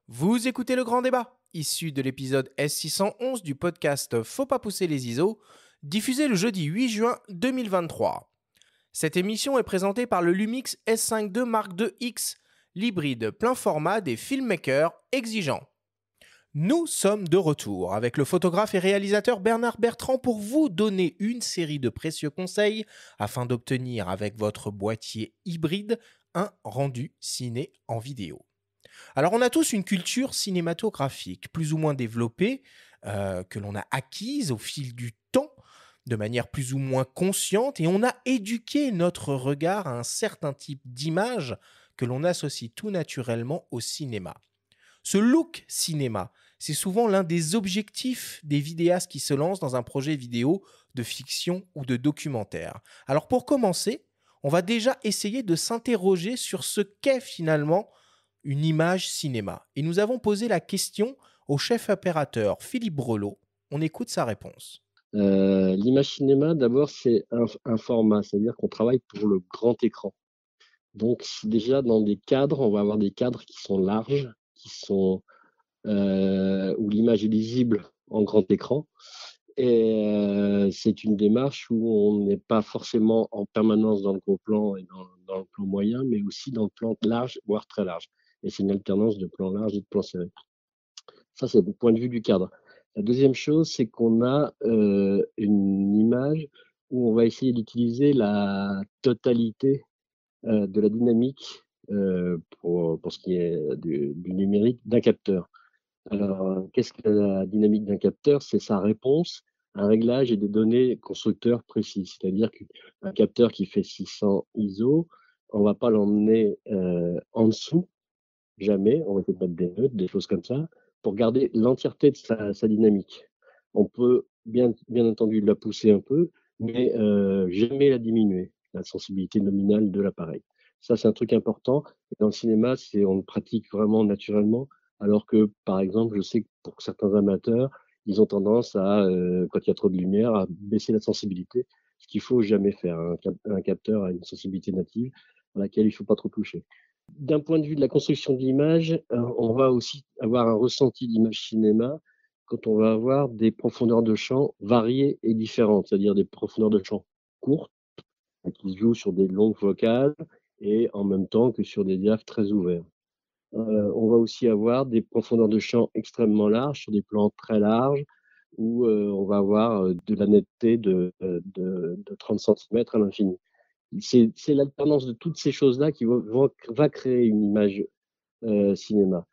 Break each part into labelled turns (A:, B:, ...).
A: Vous écoutez le grand débat, issu de l'épisode S611 du podcast Faut pas pousser les ISO, diffusé le jeudi 8 juin 2023. Cette émission est présentée par le Lumix S5 II Mark II-X, l'hybride plein format des filmmakers exigeants. Nous sommes de retour avec le photographe et réalisateur Bernard Bertrand pour vous donner une série de précieux conseils afin d'obtenir avec votre boîtier hybride un rendu ciné en vidéo. Alors, on a tous une culture cinématographique plus ou moins développée, que l'on a acquise au fil du temps, de manière plus ou moins consciente, et on a éduqué notre regard à un certain type d'image que l'on associe tout naturellement au cinéma. Ce look cinéma, c'est souvent l'un des objectifs des vidéastes qui se lancent dans un projet vidéo de fiction ou de documentaire. Alors pour commencer, on va déjà essayer de s'interroger sur ce qu'est finalement une image cinéma. Et nous avons posé la question au chef opérateur Philippe Brelot. On écoute sa réponse.
B: L'image cinéma, d'abord, c'est un format, c'est-à-dire qu'on travaille pour le grand écran. Donc déjà dans des cadres, on va avoir des cadres qui sont larges, où l'image est lisible en grand écran et c'est une démarche où on n'est pas forcément en permanence dans le gros plan et dans le plan moyen, mais aussi dans le plan large, voire très large, et c'est une alternance de plan large et de plan serré. Ça, c'est le point de vue du cadre. La deuxième chose, c'est qu'on a, une image où on va essayer d'utiliser la totalité, de la dynamique, pour ce qui est du numérique d'un capteur. Alors, qu'est-ce que la dynamique d'un capteur? C'est sa réponse à un réglage et des données constructeurs précis. C'est-à-dire qu'un capteur qui fait 600 ISO, on va pas l'emmener, en dessous, jamais. On va essayer de mettre des neutres, des choses comme ça, pour garder l'entièreté de sa dynamique. On peut bien entendu la pousser un peu, mais jamais la diminuer, la sensibilité nominale de l'appareil. Ça, c'est un truc important. Et dans le cinéma, on le pratique vraiment naturellement, alors que, par exemple, je sais que pour certains amateurs, ils ont tendance à, quand il y a trop de lumière, à baisser la sensibilité, ce qu'il faut jamais faire. Un capteur a une sensibilité native à laquelle il ne faut pas trop toucher. D'un point de vue de la construction de l'image, on va aussi avoir un ressenti d'image cinéma quand on va avoir des profondeurs de champ variées et différentes, c'est-à-dire des profondeurs de champ courtes, qui se jouent sur des longues focales et en même temps que sur des diaphes très ouverts. On va aussi avoir des profondeurs de champ extrêmement larges sur des plans très larges où, on va avoir, de la netteté de 30 centimètres à l'infini. C'est l'alternance de toutes ces choses-là qui va créer une image, cinéma.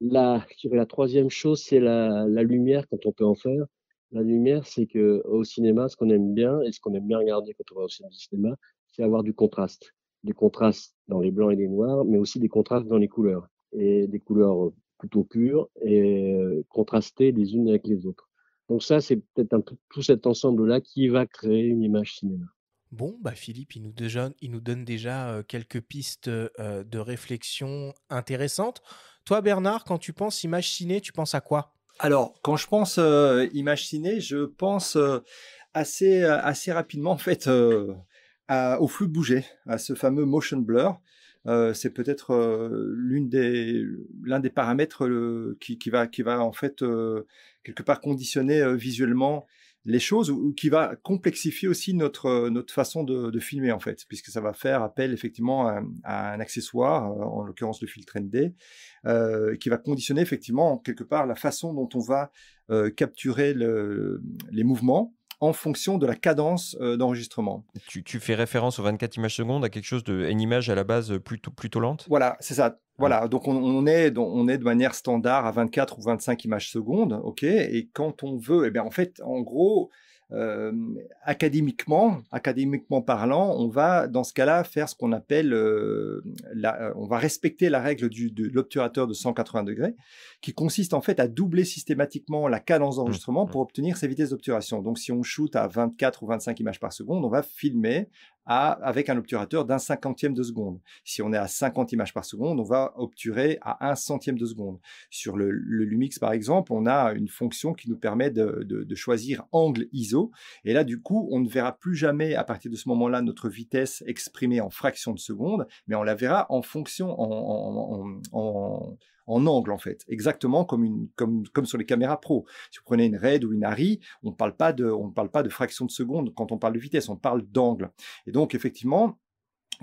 B: Je dirais la 3e chose, c'est la lumière quand on peut en faire. La lumière, c'est qu'au cinéma, ce qu'on aime bien et ce qu'on aime bien regarder quand on va au cinéma, c'est avoir du contraste. Des contrastes dans les blancs et les noirs, mais aussi des contrastes dans les couleurs et des couleurs, plutôt pures et contrastées les unes avec les autres. Donc ça, c'est peut-être un peu tout cet ensemble-là qui va créer une image cinéma.
A: Bon, bah Philippe, il nous donne déjà quelques pistes de réflexion intéressantes. Toi, Bernard, quand tu penses image ciné, tu penses à quoi?
C: Alors, quand je pense, image ciné, je pense, assez rapidement en fait, au flou de bouger, à ce fameux motion blur. C'est peut-être, l'un des paramètres, qui va en fait, quelque part conditionner, visuellement les choses ou qui va complexifier aussi notre façon de filmer en fait, puisque ça va faire appel effectivement à un accessoire, en l'occurrence le filtre ND, qui va conditionner effectivement quelque part la façon dont on va capturer les mouvements en fonction de la cadence d'enregistrement.
D: Tu fais référence aux 24 images secondes, à quelque chose une image à la base plutôt lente?
C: Voilà, c'est ça. Voilà, donc on est de manière standard à 24 ou 25 images secondes, ok. Et quand on veut, eh bien en fait, en gros, euh, académiquement parlant, on va dans ce cas-là faire ce qu'on appelle, on va respecter la règle de l'obturateur de 180 degrés, qui consiste en fait à doubler systématiquement la cadence d'enregistrement pour obtenir ces vitesses d'obturation. Donc si on shoot à 24 ou 25 images par seconde, on va filmer avec un obturateur d'un cinquantième de seconde. Si on est à 50 images par seconde, on va obturer à un centième de seconde. Sur le Lumix, par exemple, on a une fonction qui nous permet de choisir angle ISO. Et là, du coup, on ne verra plus jamais, à partir de ce moment-là, notre vitesse exprimée en fractions de seconde, mais on la verra en fonction, en en angle en fait, exactement comme sur les caméras pro. Si vous prenez une RED ou une ARRI, on ne parle pas de fraction de seconde quand on parle de vitesse, on parle d'angle. Et donc effectivement,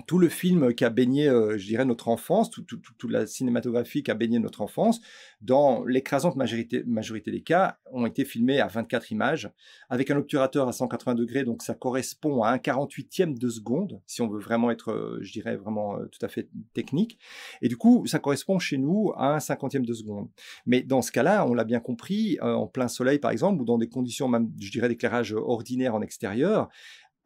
C: tout le film qui a baigné, je dirais, notre enfance, toute la cinématographie qui a baigné notre enfance, dans l'écrasante majorité des cas, ont été filmés à 24 images, avec un obturateur à 180 degrés, donc ça correspond à un 48e de seconde, si on veut vraiment être, je dirais, vraiment tout à fait technique. Et du coup, ça correspond chez nous à un 50e de seconde. Mais dans ce cas-là, on l'a bien compris, en plein soleil par exemple, ou dans des conditions même, je dirais, d'éclairage ordinaire en extérieur,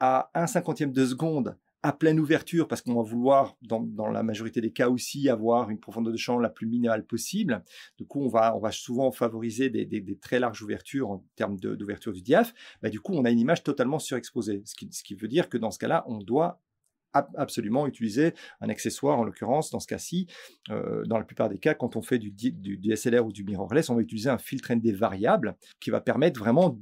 C: à un 50e de seconde, à pleine ouverture, parce qu'on va vouloir, dans la majorité des cas aussi, avoir une profondeur de champ la plus minimale possible. Du coup, on va souvent favoriser des très larges ouvertures en termes d'ouverture du diaph. Bah, du coup, on a une image totalement surexposée, ce qui veut dire que dans ce cas-là, on doit absolument utiliser un accessoire, en l'occurrence, dans ce cas-ci, dans la plupart des cas, quand on fait du DSLR ou du mirrorless, on va utiliser un filtre ND variable qui va permettre vraiment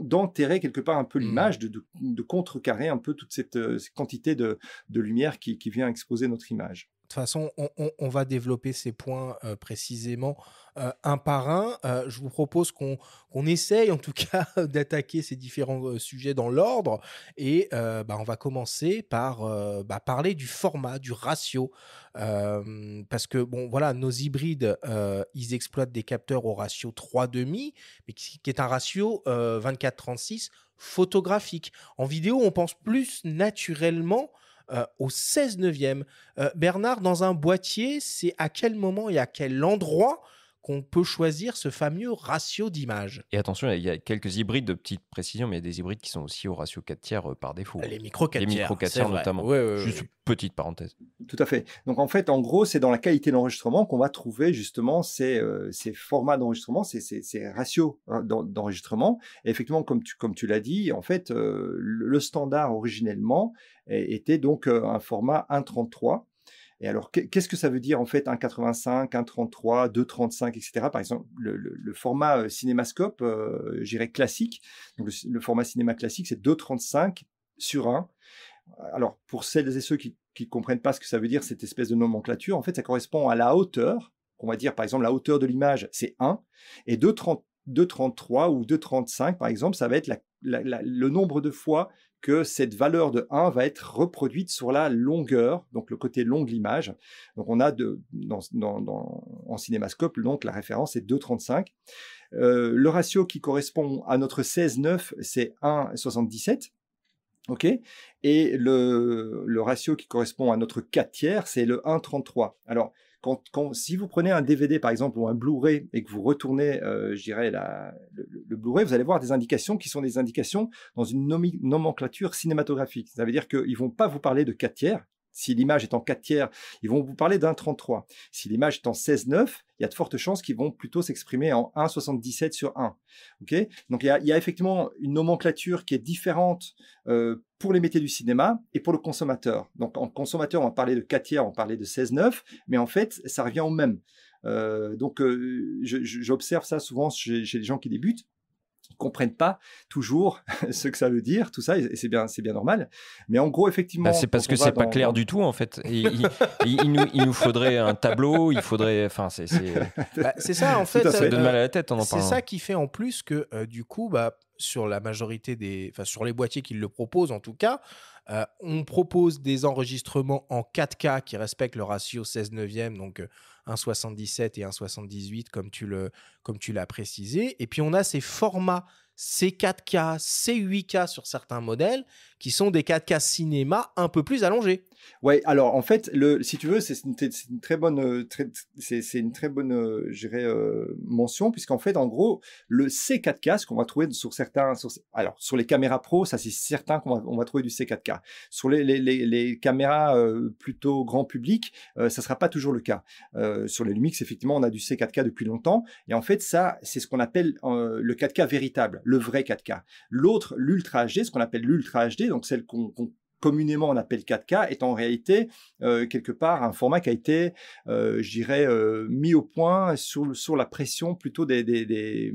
C: d'enterrer quelque part un peu l'image, de contrecarrer un peu toute cette quantité de lumière qui vient exposer notre image.
A: De toute façon, on va développer ces points précisément un par un. Je vous propose qu'on essaye en tout cas d'attaquer ces différents sujets dans l'ordre. Et on va commencer par parler du format, du ratio. Parce que bon, voilà, nos hybrides, ils exploitent des capteurs au ratio 3,5, mais qui est un ratio 24-36 photographique. En vidéo, on pense plus naturellement au 16/9. Bernard, dans un boîtier, c'est à quel moment et à quel endroit qu'on peut choisir ce fameux ratio d'image?
D: Et attention, il y a quelques hybrides, de petite précision, mais il y a des hybrides qui sont aussi au ratio 4/3 par défaut.
A: Les micro 4/3.
D: Les micro 4/3 notamment. Juste petite parenthèse.
C: Tout à fait. Donc en fait, en gros, c'est dans la qualité d'enregistrement qu'on va trouver justement ces formats d'enregistrement, ces ratios d'enregistrement. Et effectivement, comme tu l'as dit, en fait, le standard originellement était donc un format 1.33. Et alors, qu'est-ce que ça veut dire en fait 1.85, 1.33, 2.35, etc. Par exemple, le format cinémascope, je dirais classique. Donc le format cinéma classique, c'est 2.35 sur 1. Alors, pour celles et ceux qui ne comprennent pas ce que ça veut dire, cette espèce de nomenclature, en fait, ça correspond à la hauteur. On va dire, par exemple, la hauteur de l'image, c'est 1. Et 2.33 ou 2.35, par exemple, ça va être le nombre de fois que cette valeur de 1 va être reproduite sur la longueur, donc le côté long de l'image. Donc on a en cinémascope, donc la référence est 2.35. Le ratio qui correspond à notre 16:9, c'est 1.77. OK. Et le ratio qui correspond à notre 4/3, c'est le 1.33. Alors, si vous prenez un DVD, par exemple, ou un Blu-ray, et que vous retournez, je dirais, le Blu-ray, vous allez voir des indications qui sont des indications dans une nomenclature cinématographique. Ça veut dire qu'ils ne vont pas vous parler de 4/3. Si l'image est en 4/3, ils vont vous parler d'1.33. Si l'image est en 16:9, il y a de fortes chances qu'ils vont plutôt s'exprimer en 1.77 sur 1. Okay. Donc, il y a effectivement une nomenclature qui est différente pour les métiers du cinéma et pour le consommateur. Donc, en consommateur, on va parler de 4/3, on va parler de 16:9, mais en fait, ça revient au même. Donc, j'observe ça souvent chez les gens qui débutent. Comprennent pas toujours ce que ça veut dire, tout ça, et c'est bien normal. Mais en gros, effectivement,
D: c'est parce que c'est pas clair du tout en fait. Il nous faudrait un tableau, il faudrait, enfin c'est
A: ça en fait.
D: Ça donne mal à la tête en parlant.
A: C'est ça qui fait en plus que du coup, sur la majorité sur les boîtiers qui le proposent en tout cas, on propose des enregistrements en 4K qui respectent le ratio 16/9, donc 1.77 et 1.78 comme tu l'as précisé. Et puis on a ces formats C4K, C8K sur certains modèles qui sont des 4K cinéma un peu plus allongés.
C: Ouais, alors en fait, si tu veux, c'est une très bonne, je dirais, mention, puisqu'en fait, en gros, le C4K, ce qu'on va trouver sur les caméras pro, ça c'est certain qu'on va trouver du C4K. Sur les caméras plutôt grand public, ça sera pas toujours le cas. Sur les Lumix, effectivement, on a du C4K depuis longtemps, et en fait, ça, c'est ce qu'on appelle le 4K véritable, le vrai 4K. L'autre, l'Ultra HD, ce qu'on appelle l'Ultra HD, donc celle communément on appelle 4K est en réalité quelque part un format qui a été, je dirais, mis au point sur la pression plutôt des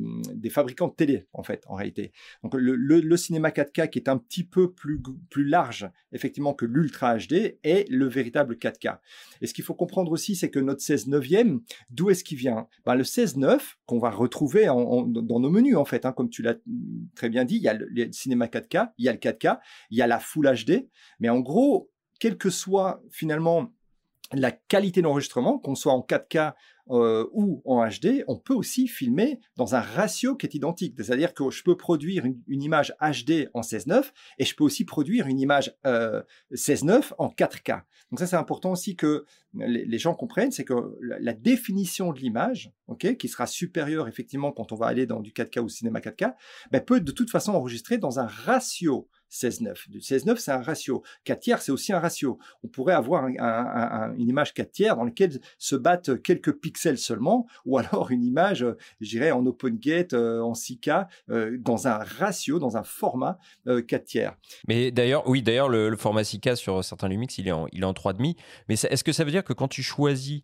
C: fabricants de télé, en fait, en réalité. Donc le cinéma 4K qui est un petit peu plus large, effectivement, que l'Ultra HD est le véritable 4K. Et ce qu'il faut comprendre aussi, c'est que notre 16:9, d'où est-ce qu'il vient? Ben, le 16:9, qu'on va retrouver dans nos menus, en fait, hein, comme tu l'as très bien dit, il y a le cinéma 4K, il y a le 4K, il y a la Full HD, mais en gros, quelle que soit finalement la qualité d'enregistrement, qu'on soit en 4K ou en HD, on peut aussi filmer dans un ratio qui est identique. C'est-à-dire que je peux produire une image HD en 16:9 et je peux aussi produire une image 16:9 en 4K. Donc ça, c'est important aussi que les gens comprennent, c'est que la définition de l'image, qui sera supérieure effectivement quand on va aller dans du 4K ou cinéma 4K, ben, peut de toute façon enregistrer dans un ratio 16:9. 16:9, c'est un ratio. 4/3, c'est aussi un ratio. On pourrait avoir une image 4/3 dans laquelle se battent quelques pixels seulement, ou alors une image, je dirais, en OpenGate, en 6K, dans un ratio, dans un format 4/3.
D: Mais d'ailleurs, le format 6K sur certains Lumix, il est en 3,5. Mais est-ce que ça veut dire que quand tu choisis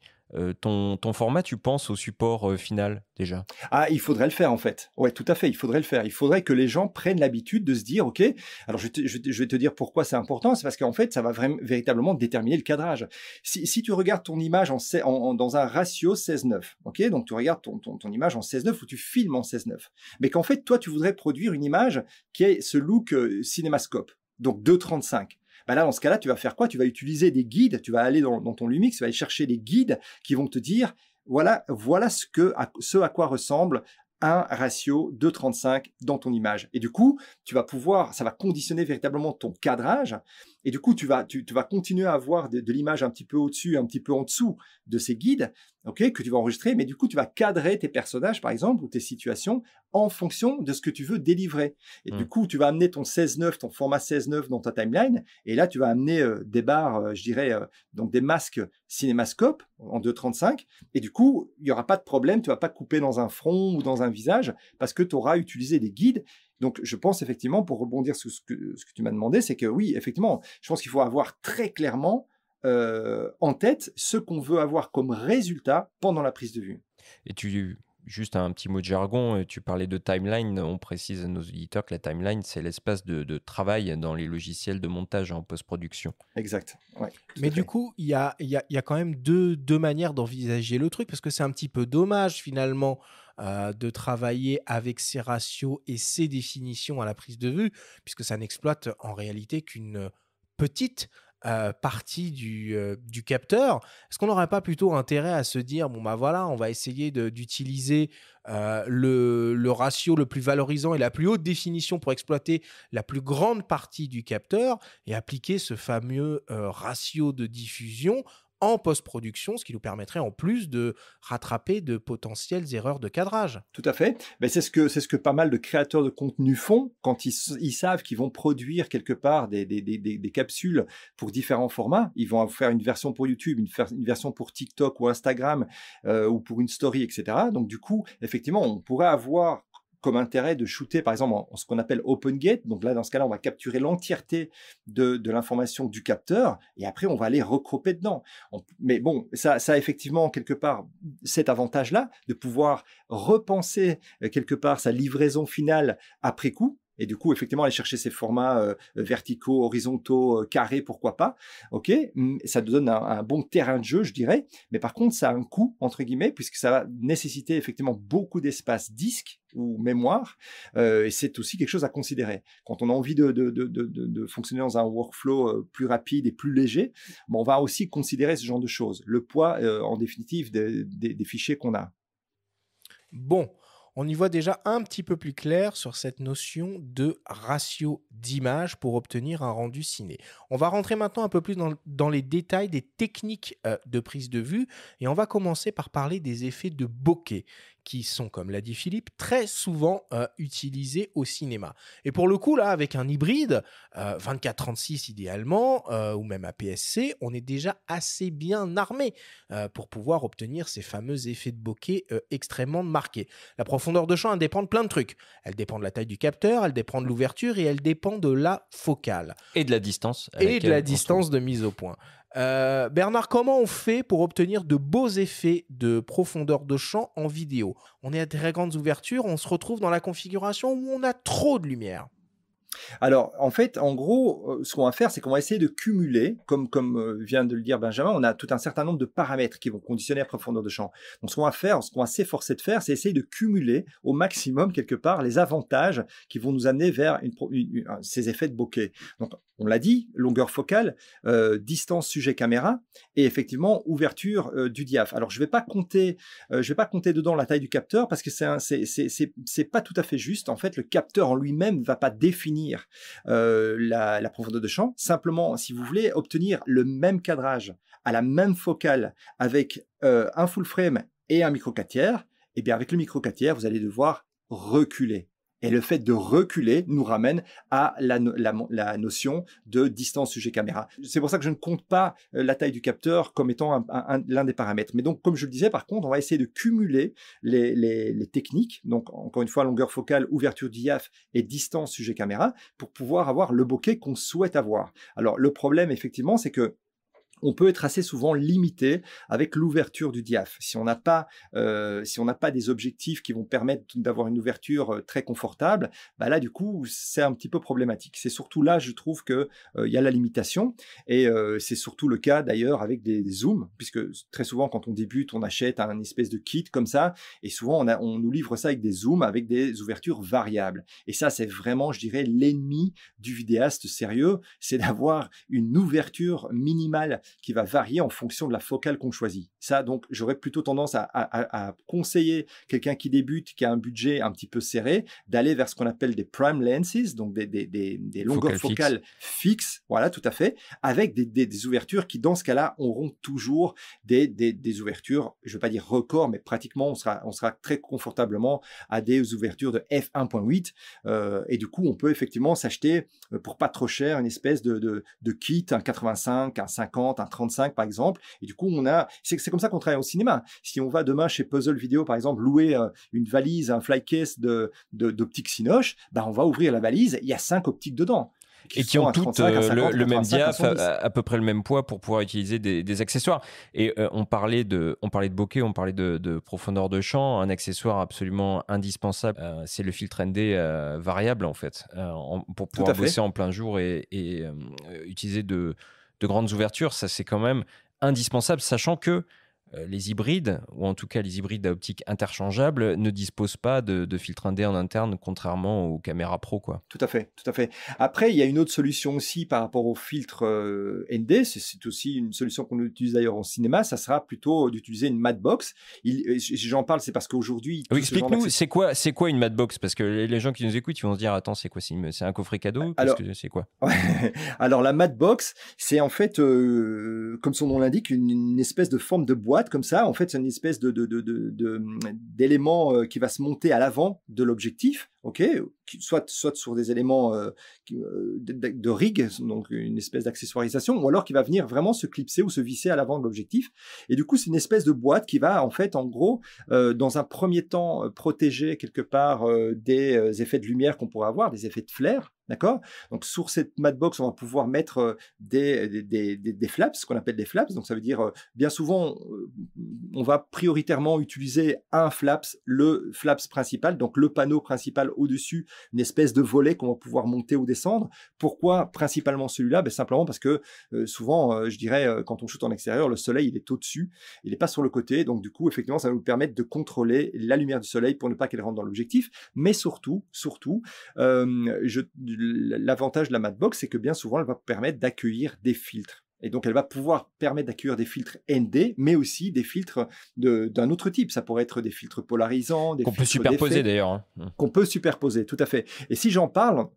D: ton format, tu penses au support final déjà?
C: Ah, il faudrait le faire en fait. Ouais, tout à fait, il faudrait le faire. Il faudrait que les gens prennent l'habitude de se dire, ok, alors je vais te dire pourquoi c'est important, c'est parce qu'en fait, ça va véritablement déterminer le cadrage. Si tu regardes ton image dans un ratio 16:9, ok, donc tu regardes ton image en 16:9 ou tu filmes en 16:9, mais qu'en fait, toi, tu voudrais produire une image qui ait ce look cinémascope, donc 2:35. Ben là, dans ce cas-là, tu vas faire quoi? Tu vas utiliser des guides, tu vas aller dans ton Lumix, tu vas aller chercher des guides qui vont te dire, voilà ce à quoi ressemble un ratio 2:35 dans ton image. Et du coup, ça va conditionner véritablement ton cadrage. Et du coup, tu vas continuer à avoir de l'image un petit peu au-dessus, un petit peu en dessous de ces guides, que tu vas enregistrer. Mais du coup, tu vas cadrer tes personnages, par exemple, ou tes situations en fonction de ce que tu veux délivrer. Et du coup, tu vas amener ton 16:9, ton format 16:9 dans ta timeline. Et là, tu vas amener des barres, je dirais, donc des masques cinémascope en 2:35. Et du coup, il n'y aura pas de problème. Tu ne vas pas couper dans un front ou dans un visage parce que tu auras utilisé des guides. Donc, je pense effectivement, pour rebondir sur ce que tu m'as demandé, c'est que oui, effectivement, je pense qu'il faut avoir très clairement en tête ce qu'on veut avoir comme résultat pendant la prise de vue.
D: Et juste un petit mot de jargon, tu parlais de timeline, on précise à nos auditeurs que la timeline, c'est l'espace de travail dans les logiciels de montage en post-production.
C: Exact. Ouais,
A: mais du coup, il y a quand même deux manières d'envisager le truc, parce que c'est un petit peu dommage finalement de travailler avec ces ratios et ces définitions à la prise de vue, puisque ça n'exploite en réalité qu'une petite partie du capteur. Est-ce qu'on n'aurait pas plutôt intérêt à se dire, bon bah voilà, on va essayer d'utiliser le ratio le plus valorisant et la plus haute définition pour exploiter la plus grande partie du capteur et appliquer ce fameux ratio de diffusion en post-production, ce qui nous permettrait en plus de rattraper de potentielles erreurs de cadrage.
C: Tout à fait. Mais c'est ce que pas mal de créateurs de contenu font quand ils savent qu'ils vont produire quelque part des capsules pour différents formats. Ils vont faire une version pour YouTube, une version pour TikTok ou Instagram ou pour une story, etc. Donc du coup, effectivement, on pourrait avoir comme intérêt de shooter, par exemple, en ce qu'on appelle OpenGate. Donc là, dans ce cas-là, on va capturer l'entièreté de l'information du capteur et après, on va aller recroper dedans. Mais bon, ça a effectivement, quelque part, cet avantage-là de pouvoir repenser, quelque part, sa livraison finale après coup. Et du coup, effectivement, aller chercher ces formats verticaux, horizontaux, carrés, pourquoi pas. Ok, ça te donne un bon terrain de jeu, je dirais. Mais par contre, ça a un coût, entre guillemets, puisque ça va nécessiter effectivement beaucoup d'espace disque ou mémoire. Et c'est aussi quelque chose à considérer. Quand on a envie de fonctionner dans un workflow plus rapide et plus léger, bon, on va aussi considérer ce genre de choses. Le poids, en définitive, des fichiers qu'on a.
A: Bon. On y voit déjà un petit peu plus clair sur cette notion de ratio d'image pour obtenir un rendu ciné. On va rentrer maintenant un peu plus dans les détails des techniques de prise de vue et on va commencer par parler des effets de bokeh. qui sont, comme l'a dit Philippe, très souvent utilisés au cinéma. Et pour le coup, là, avec un hybride, 24-36 idéalement, ou même APS-C, on est déjà assez bien armé pour pouvoir obtenir ces fameux effets de bokeh extrêmement marqués. La profondeur de champ, elle dépend de plein de trucs. Elle dépend de la taille du capteur, elle dépend de l'ouverture et elle dépend de la focale.
D: Et de la distance.
A: Et de la distance de mise au point. Bernard, comment on fait pour obtenir de beaux effets de profondeur de champ en vidéo? On est à très grandes ouvertures, on se retrouve dans la configuration où on a trop de lumière.
C: Alors, en fait, en gros, ce qu'on va faire, c'est qu'on va essayer de cumuler, comme vient de le dire Benjamin, on a tout un certain nombre de paramètres qui vont conditionner la profondeur de champ. Donc, ce qu'on va faire, ce qu'on va s'efforcer de faire, c'est essayer de cumuler au maximum, quelque part, les avantages qui vont nous amener vers ces effets de bokeh. Donc, on l'a dit, longueur focale, distance sujet caméra et effectivement ouverture du diaph. Alors je vais pas compter dedans la taille du capteur parce que c'est pas tout à fait juste. En fait, le capteur en lui-même ne va pas définir la profondeur de champ. Simplement, si vous voulez obtenir le même cadrage à la même focale avec un full frame et un micro 4 tiers, eh bien avec le micro 4 tiers, vous allez devoir reculer. Et le fait de reculer nous ramène à la notion de distance sujet caméra. C'est pour ça que je ne compte pas la taille du capteur comme étant l'un des paramètres. Mais donc, comme je le disais, par contre, on va essayer de cumuler les techniques. Donc, encore une fois, longueur focale, ouverture diaph et distance sujet caméra pour pouvoir avoir le bokeh qu'on souhaite avoir. Alors, le problème, effectivement, c'est que on peut être assez souvent limité avec l'ouverture du diaph. Si on n'a pas des objectifs qui vont permettre d'avoir une ouverture très confortable, bah là du coup c'est un petit peu problématique. C'est surtout là je trouve que il y a la limitation et c'est surtout le cas d'ailleurs avec des zooms, puisque très souvent quand on débute on achète un espèce de kit comme ça et souvent on nous livre ça avec des zooms avec des ouvertures variables. Et ça c'est vraiment je dirais l'ennemi du vidéaste sérieux, c'est d'avoir une ouverture minimale qui va varier en fonction de la focale qu'on choisit. Ça, donc, j'aurais plutôt tendance à conseiller quelqu'un qui débute, qui a un budget un petit peu serré, d'aller vers ce qu'on appelle des prime lenses, donc des longueurs focales fixes, voilà, tout à fait, avec des ouvertures qui, dans ce cas-là, auront toujours des ouvertures, je ne veux pas dire record, mais pratiquement, on sera très confortablement à des ouvertures de f1.8, et du coup, on peut effectivement s'acheter, pour pas trop cher, une espèce de kit, un 85, un 50, un 35 par exemple, et du coup c'est comme ça qu'on travaille au cinéma. Si on va demain chez Puzzle Vidéo par exemple louer une valise, un flycase d'optique Cinoche, on va ouvrir la valise, il y a 5 optiques dedans.
D: Et qui ont toutes le même diaph, à peu près le même poids pour pouvoir utiliser des accessoires. Et on parlait de bokeh, on parlait de profondeur de champ. Un accessoire absolument indispensable, c'est le filtre ND variable en fait, pour pouvoir bosser en plein jour et utiliser de grandes ouvertures. Ça c'est quand même indispensable, sachant que les hybrides, ou en tout cas les hybrides à optique interchangeable, ne disposent pas de filtre ND en interne, contrairement aux caméras pro, quoi.
C: Tout à fait, tout à fait. Après, il y a une autre solution aussi par rapport au filtre ND, c'est aussi une solution qu'on utilise d'ailleurs en cinéma, ça sera plutôt d'utiliser une matbox. Si j'en parle, c'est parce qu'aujourd'hui...
D: Oui, explique-nous, c'est quoi une matbox? Parce que les gens qui nous écoutent, ils vont se dire, attends, c'est quoi? C'est un coffret cadeau? C'est quoi?
C: Alors, la matbox, c'est en fait, comme son nom l'indique, une espèce de forme de boîte comme ça. En fait, c'est une espèce d'élément qui va se monter à l'avant de l'objectif, ok, soit sur des éléments de rig, donc une espèce d'accessoirisation, ou alors qui va venir vraiment se clipser ou se visser à l'avant de l'objectif. Et du coup, c'est une espèce de boîte qui va, en fait, en gros, dans un premier temps, protéger quelque part des effets de lumière qu'on pourrait avoir, des effets de flair. D'accord? Donc, sur cette matbox, on va pouvoir mettre des flaps, ce qu'on appelle des flaps. Donc, ça veut dire, bien souvent, on va prioritairement utiliser un flaps, le flaps principal, donc le panneau principal au-dessus, une espèce de volet qu'on va pouvoir monter ou descendre. Pourquoi principalement celui-là? Simplement parce que souvent, je dirais, quand on shoot en extérieur, le soleil, il est au-dessus, il n'est pas sur le côté. Donc, du coup, effectivement, ça va nous permettre de contrôler la lumière du soleil pour ne pas qu'elle rentre dans l'objectif. Mais surtout, l'avantage de la matbox, c'est que bien souvent, elle va permettre d'accueillir des filtres. Et donc, elle va pouvoir permettre d'accueillir des filtres ND, mais aussi des filtres d'un autre type. Ça pourrait être des filtres polarisants, des filtres
D: qu'on peut superposer d'ailleurs.
C: Qu'on peut superposer, tout à fait. Et si j'en parle,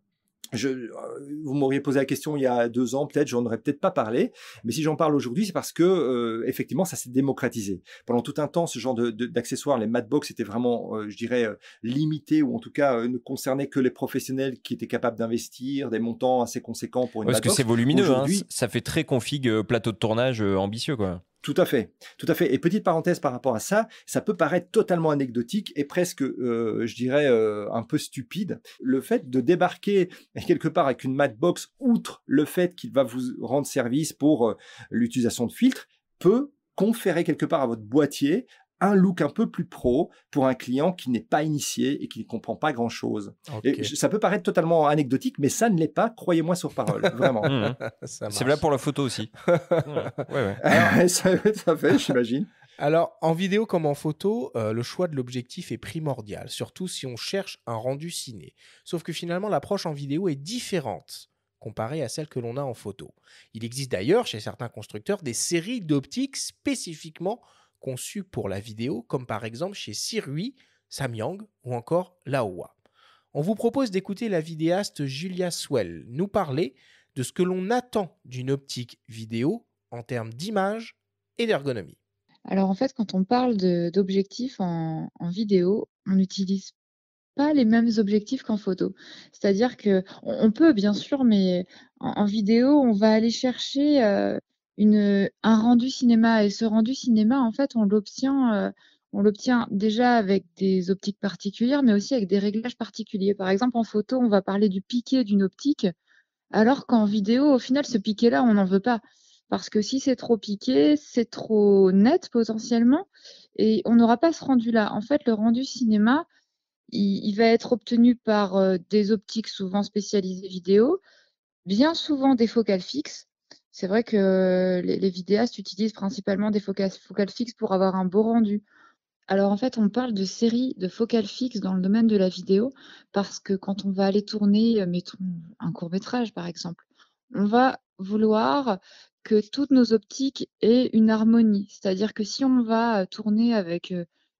C: Vous m'auriez posé la question il y a 2 ans, peut-être, j'en aurais peut-être pas parlé. Mais si j'en parle aujourd'hui, c'est parce que effectivement, ça s'est démocratisé. Pendant tout un temps, ce genre d'accessoires, les Matchbox, étaient vraiment, je dirais, limités, ou en tout cas ne concernaient que les professionnels qui étaient capables d'investir des montants assez conséquents pour une Matchbox.
D: Parce que c'est volumineux, hein, ça fait très config plateau de tournage ambitieux, quoi.
C: Tout à fait, tout à fait. Et petite parenthèse par rapport à ça, ça peut paraître totalement anecdotique et presque, je dirais, un peu stupide. Le fait de débarquer quelque part avec une Matchbox, outre le fait qu'il va vous rendre service pour l'utilisation de filtres, peut conférer quelque part à votre boîtier un look un peu plus pro pour un client qui n'est pas initié et qui ne comprend pas grand-chose. Okay. Ça peut paraître totalement anecdotique, mais ça ne l'est pas, croyez-moi sur parole, vraiment.
D: C'est là pour la photo aussi.
C: ouais. Alors, ça fait, j'imagine.
A: Alors, en vidéo comme en photo, le choix de l'objectif est primordial, surtout si on cherche un rendu ciné. Sauf que finalement, l'approche en vidéo est différente comparée à celle que l'on a en photo. Il existe d'ailleurs, chez certains constructeurs, des séries d'optiques spécifiquement conçus pour la vidéo, comme par exemple chez Sirui, Samyang ou encore Laowa. On vous propose d'écouter la vidéaste Julia Swell nous parler de ce que l'on attend d'une optique vidéo en termes d'image et d'ergonomie.
E: Alors en fait, quand on parle d'objectifs en vidéo, on n'utilise pas les mêmes objectifs qu'en photo. C'est-à-dire qu'on peut bien sûr, mais en vidéo, on va aller chercher un rendu cinéma. Et ce rendu cinéma, en fait, on l'obtient déjà avec des optiques particulières, mais aussi avec des réglages particuliers. Par exemple, en photo, on va parler du piqué d'une optique, alors qu'en vidéo, au final, ce piqué-là, on n'en veut pas. Parce que si c'est trop piqué, c'est trop net potentiellement, et on n'aura pas ce rendu-là. En fait, le rendu cinéma, il va être obtenu par des optiques souvent spécialisées vidéo, bien souvent des focales fixes. C'est vrai que les vidéastes utilisent principalement des focales fixes pour avoir un beau rendu. Alors en fait, on parle de séries de focales fixes dans le domaine de la vidéo parce que quand on va aller tourner, mettons un court-métrage par exemple, on va vouloir que toutes nos optiques aient une harmonie. C'est-à-dire que si on va tourner avec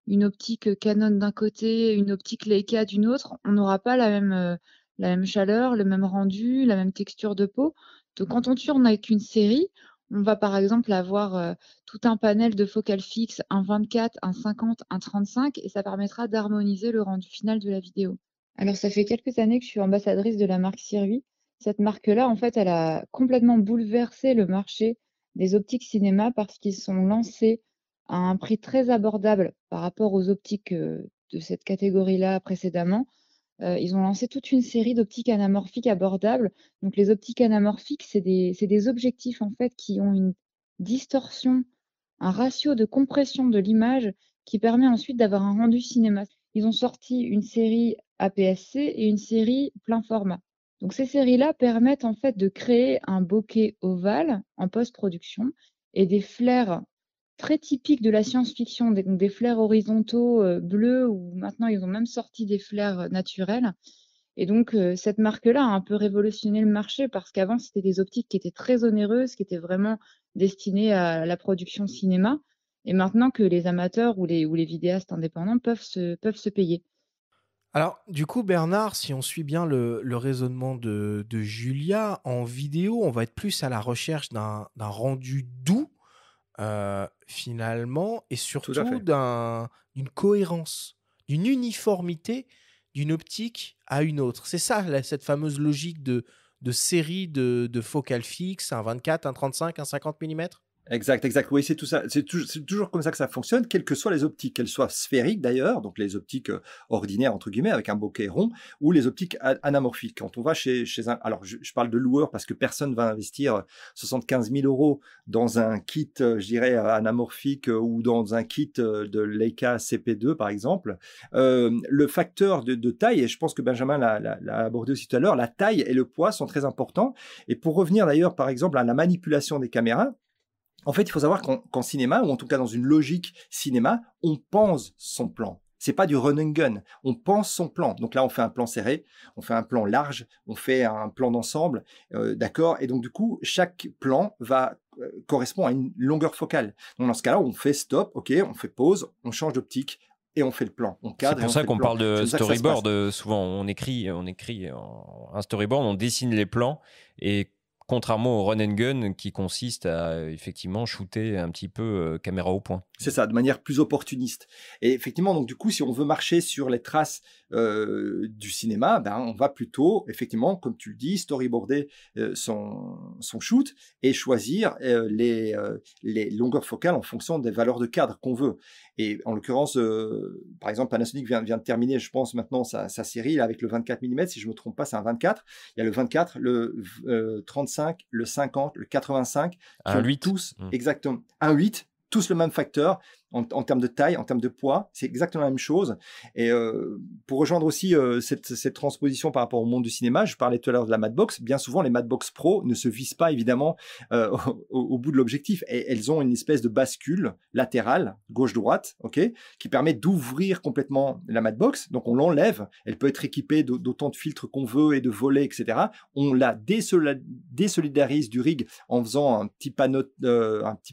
E: une optique Canon d'un côté, une optique Leica d'une autre, on n'aura pas la même chaleur, le même rendu, la même texture de peau. Donc quand on tourne avec une série, on va par exemple avoir tout un panel de focales fixes, un 24, un 50, un 35, et ça permettra d'harmoniser le rendu final de la vidéo. Alors ça fait quelques années que je suis ambassadrice de la marque Sirui. Cette marque-là, en fait, elle a complètement bouleversé le marché des optiques cinéma parce qu'ils sont lancés à un prix très abordable par rapport aux optiques de cette catégorie-là précédemment. Ils ont lancé toute une série d'optiques anamorphiques abordables. Donc les optiques anamorphiques, c'est des objectifs en fait qui ont une distorsion, un ratio de compression de l'image qui permet ensuite d'avoir un rendu cinéma. Ils ont sorti une série APS-C et une série plein format. Donc ces séries-là permettent en fait de créer un bokeh ovale en post-production et des flares très typiques de la science-fiction, des flares horizontaux bleus, ou maintenant ils ont même sorti des flares naturels. Et donc cette marque-là a un peu révolutionné le marché parce qu'avant c'était des optiques qui étaient très onéreuses, qui étaient vraiment destinées à la production cinéma. Et maintenant que les amateurs ou les vidéastes indépendants peuvent se payer.
A: Alors, du coup, Bernard, si on suit bien le raisonnement de Julia, en vidéo, on va être plus à la recherche d'un rendu doux, finalement, et surtout d'une cohérence, d'une uniformité d'une optique à une autre. C'est ça, cette fameuse logique de série de focales fixes, un 24, un 35, un 50 mm.
C: Exact. Oui, c'est tout ça. C'est toujours comme ça que ça fonctionne, quelles que soient les optiques, qu'elles soient sphériques d'ailleurs, donc les optiques ordinaires entre guillemets avec un bokeh rond, ou les optiques anamorphiques. Quand on va chez un, alors je parle de loueur parce que personne va investir 75 000 € dans un kit, je dirais anamorphique ou dans un kit de Leica CP2 par exemple. Le facteur de taille, et je pense que Benjamin l'a abordé aussi tout à l'heure, la taille et le poids sont très importants. Et pour revenir d'ailleurs par exemple à la manipulation des caméras. En fait, il faut savoir qu'en cinéma, ou en tout cas dans une logique cinéma, on pense son plan. C'est pas du run and gun. On pense son plan. Donc là, on fait un plan serré, on fait un plan large, on fait un plan d'ensemble, d'accord. Et donc du coup, chaque plan va correspond à une longueur focale. Donc dans ce cas-là, on fait stop, ok, on fait pause, on change d'optique. et on fait le plan. On cadre.
D: C'est pour ça qu'on parle de storyboard. Souvent, on écrit un storyboard, on dessine les plans et contrairement au run and gun qui consiste à effectivement shooter un petit peu caméra au point.
C: C'est ça, de manière plus opportuniste. Et effectivement, donc du coup, si on veut marcher sur les traces du cinéma, ben, on va plutôt, effectivement, comme tu le dis, storyboarder son shoot et choisir les longueurs focales en fonction des valeurs de cadre qu'on veut. Et en l'occurrence, par exemple, Panasonic vient de terminer, je pense, maintenant sa série là, avec le 24 mm, si je ne me trompe pas, c'est un 24. Il y a le 24, le 35, le 50, le 85, qui
D: un
C: ont
D: 8.
C: tous, exactement, un 8, tous le même facteur en termes de taille, en termes de poids, c'est exactement la même chose. Et pour rejoindre aussi cette transposition par rapport au monde du cinéma, je parlais tout à l'heure de la Madbox. Bien souvent, les Madbox Pro ne se visent pas évidemment au bout de l'objectif. Et elles ont une espèce de bascule latérale, gauche-droite, qui permet d'ouvrir complètement la Madbox. Donc on l'enlève, elle peut être équipée d'autant de filtres qu'on veut et de volets, etc. On la désolidarise du rig en faisant un petit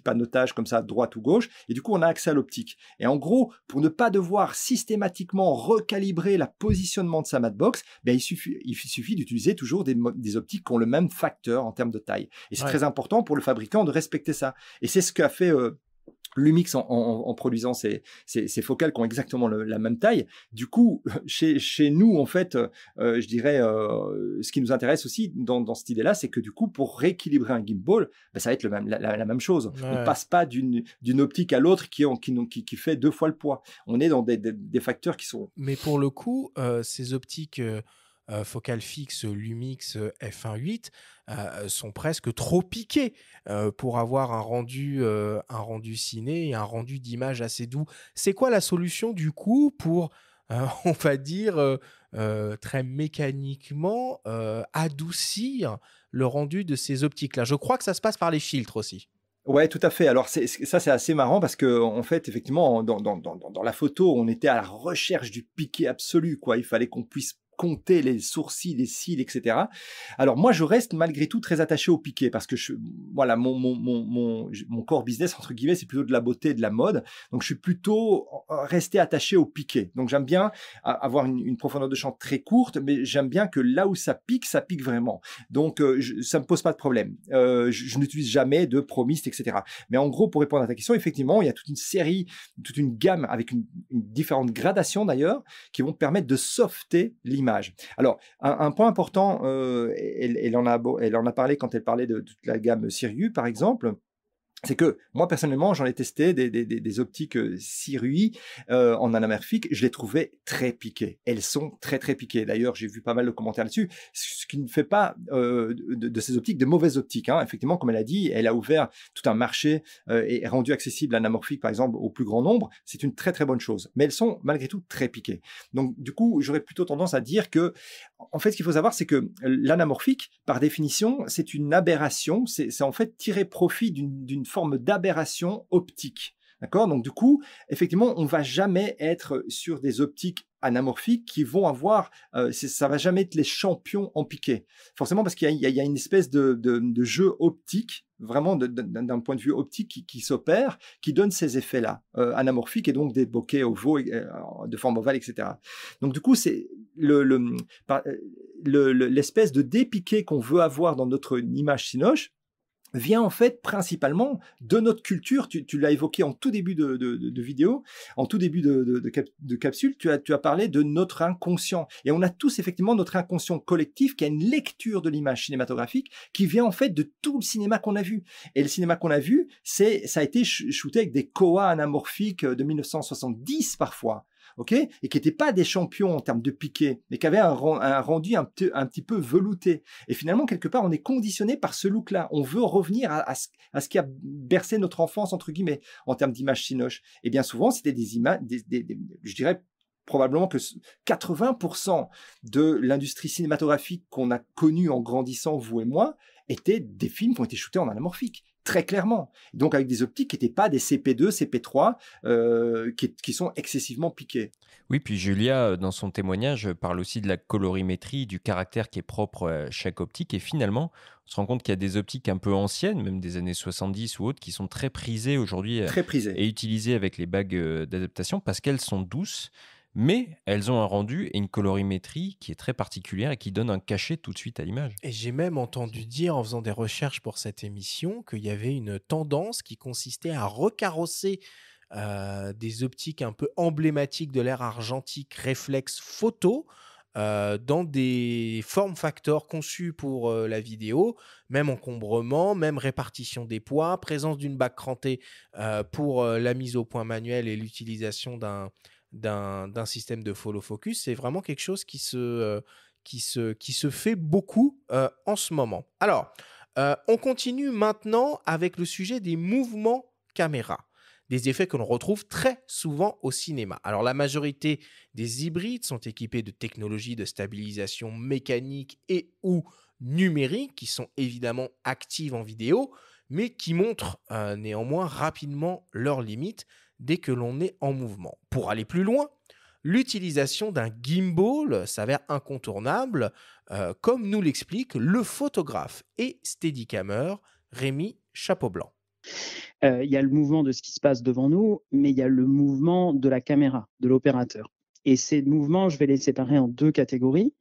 C: panotage comme ça, droite ou gauche. Et du coup, on a accès à l'optique. Et en gros, pour ne pas devoir systématiquement recalibrer le positionnement de sa Madbox, ben, il suffit d'utiliser toujours des optiques qui ont le même facteur en termes de taille. Et c'est très important pour le fabricant de respecter ça. Et c'est ce qu'a fait Lumix en produisant ces focales qui ont exactement la même taille. Du coup, chez nous, en fait, je dirais, ce qui nous intéresse aussi dans cette idée-là, c'est que du coup, pour rééquilibrer un gimbal, ben, ça va être la même chose. Ouais. On ne passe pas d'une optique à l'autre qui fait 2 fois le poids. On est dans des facteurs qui sont...
A: Mais pour le coup, ces optiques focales fixes Lumix f1.8 sont presque trop piquées pour avoir un rendu ciné et un rendu d'image assez doux. C'est quoi la solution du coup pour, on va dire, très mécaniquement adoucir le rendu de ces optiques-là? Je crois que ça se passe par les filtres aussi.
C: Ouais, tout à fait. Alors ça, c'est assez marrant parce que en fait, effectivement, dans la photo, on était à la recherche du piqué absolu, quoi. Il fallait qu'on puisse compter les sourcils, les cils, etc. Alors moi, je reste malgré tout très attaché au piqué parce que voilà, mon core business, entre guillemets, c'est plutôt de la beauté et de la mode. Donc je suis plutôt resté attaché au piqué. Donc j'aime bien avoir une profondeur de champ très courte, mais j'aime bien que là où ça pique vraiment. Donc ça me pose pas de problème. Je n'utilise jamais de promiste, etc. Mais en gros, pour répondre à ta question, effectivement, il y a toute une gamme avec une différente gradation d'ailleurs, qui vont permettre de softer l'image. Alors, un point important, elle en a parlé quand elle parlait de toute la gamme Sirui, par exemple. C'est que moi, personnellement, j'en ai testé des optiques Sirui en anamorphique. Je les trouvais très piquées. Elles sont très, très piquées. D'ailleurs, j'ai vu pas mal de commentaires là-dessus, ce qui ne fait pas de ces optiques de mauvaises optiques. Hein. Effectivement, comme elle a dit, elle a ouvert tout un marché et rendu accessible l'anamorphique, par exemple, au plus grand nombre. C'est une très, très bonne chose. Mais elles sont malgré tout très piquées. Donc, du coup, j'aurais plutôt tendance à dire que, en fait, ce qu'il faut savoir, c'est que l'anamorphique, par définition, c'est une aberration. C'est en fait tirer profit d'une forme d'aberration optique. D'accord ? Donc, du coup, effectivement, on ne va jamais être sur des optiques anamorphiques qui vont avoir, ça ne va jamais être les champions en piqué. Forcément, parce qu'il y a une espèce de jeu optique, vraiment d'un point de vue optique qui s'opère, qui donne ces effets-là, anamorphiques et donc des bokeh ovaux de forme ovale, etc. Donc, du coup, c'est l'espèce de dépiqué qu'on veut avoir dans notre image Cinoche vient en fait principalement de notre culture. Tu l'as évoqué en tout début de vidéo, en tout début de capsule, tu as parlé de notre inconscient. Et on a tous effectivement notre inconscient collectif qui a une lecture de l'image cinématographique qui vient en fait de tout le cinéma qu'on a vu. Et le cinéma qu'on a vu, ça a été shooté avec des Kowa anamorphiques de 1970 parfois. Okay, et qui n'étaient pas des champions en termes de piqué, mais qui avaient un rendu un petit peu velouté. Et finalement, quelque part, on est conditionné par ce look-là. On veut revenir à ce qui a bercé notre enfance, entre guillemets, en termes d'image Cinoche. Et bien souvent, c'était des images, je dirais probablement que 80% de l'industrie cinématographique qu'on a connue en grandissant, vous et moi, étaient des films qui ont été shootés en anamorphique. très clairement. Donc avec des optiques qui n'étaient pas des CP2, CP3, qui sont excessivement piquées.
D: Oui, puis Julia, dans son témoignage, parle aussi de la colorimétrie, du caractère qui est propre à chaque optique. Et finalement, on se rend compte qu'il y a des optiques un peu anciennes, même des années 70 ou autres, qui sont très prisées aujourd'hui et utilisées avec les bagues d'adaptation parce qu'elles sont douces, mais elles ont un rendu et une colorimétrie qui est très particulière et qui donne un cachet tout de suite à l'image.
A: Et j'ai même entendu dire, en faisant des recherches pour cette émission, qu'il y avait une tendance qui consistait à recarrosser des optiques un peu emblématiques de l'ère argentique réflexe photo dans des form factors conçus pour la vidéo, même encombrement, même répartition des poids, présence d'une bague crantée pour la mise au point manuelle et l'utilisation d'un système de follow focus. C'est vraiment quelque chose qui se fait beaucoup en ce moment. Alors, on continue maintenant avec le sujet des mouvements caméra, des effets que l'on retrouve très souvent au cinéma. Alors, la majorité des hybrides sont équipés de technologies de stabilisation mécanique et ou numérique qui sont évidemment actives en vidéo, mais qui montrent néanmoins rapidement leurs limites dès que l'on est en mouvement. Pour aller plus loin, l'utilisation d'un gimbal s'avère incontournable, comme nous l'explique le photographe et steadicammer Rémi Chapeau-Blanc.
F: Il y a le mouvement de ce qui se passe devant nous, mais il y a le mouvement de la caméra, de l'opérateur. Et ces mouvements, je vais les séparer en 2 catégories.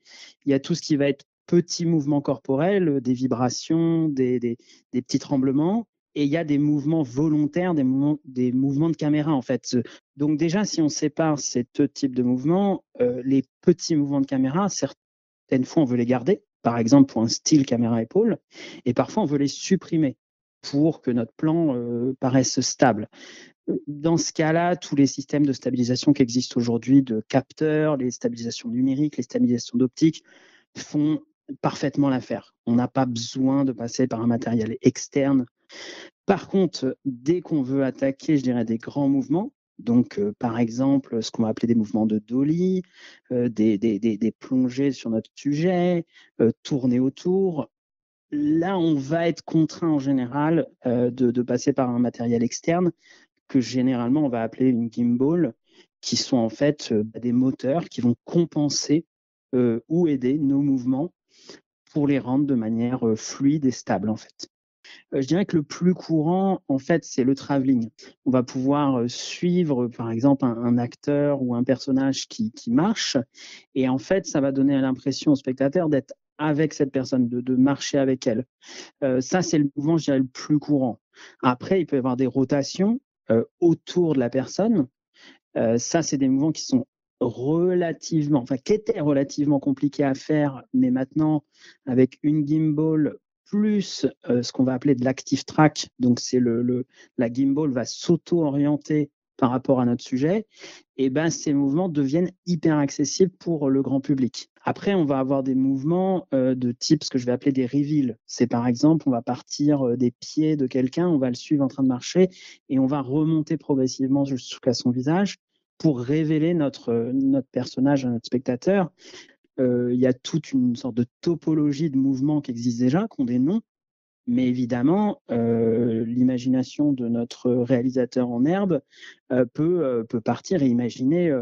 F: Il y a tout ce qui va être petits mouvements corporels, des vibrations, des petits tremblements. Et il y a des mouvements volontaires, des mouvements de caméra, en fait. Donc déjà, si on sépare ces 2 types de mouvements, les petits mouvements de caméra, certaines fois, on veut les garder, par exemple pour un style caméra-épaule, et parfois, on veut les supprimer pour que notre plan paraisse stable. Dans ce cas-là, tous les systèmes de stabilisation qui existent aujourd'hui, de capteurs, les stabilisations numériques, les stabilisations d'optique, font parfaitement l'affaire. On n'a pas besoin de passer par un matériel externe. Par contre, dès qu'on veut attaquer, je dirais, des grands mouvements, donc par exemple, ce qu'on va appeler des mouvements de dolly, des plongées sur notre sujet, tourner autour, là, on va être contraint en général de passer par un matériel externe que généralement on va appeler une gimbal, qui sont en fait des moteurs qui vont compenser ou aider nos mouvements pour les rendre de manière fluide et stable en fait. Je dirais que le plus courant, en fait, c'est le travelling. On va pouvoir suivre, par exemple, un acteur ou un personnage qui marche, et en fait, ça va donner l'impression au spectateur d'être avec cette personne, de marcher avec elle. Ça, c'est le mouvement, je dirais, le plus courant. Après, il peut y avoir des rotations autour de la personne. Ça, c'est des mouvements qui sont qui étaient relativement compliqués à faire, mais maintenant, avec une gimbal plus ce qu'on va appeler de l'active track, donc c'est la gimbal va s'auto-orienter par rapport à notre sujet, et ben ces mouvements deviennent hyper accessibles pour le grand public. Après, on va avoir des mouvements de type ce que je vais appeler des reveals. C'est par exemple, on va partir des pieds de quelqu'un, on va le suivre en train de marcher et on va remonter progressivement jusqu'à son visage pour révéler notre personnage à notre spectateur. Il y a toute une sorte de topologie de mouvements qui existe déjà, qui ont des noms. Mais évidemment, l'imagination de notre réalisateur en herbe peut partir et imaginer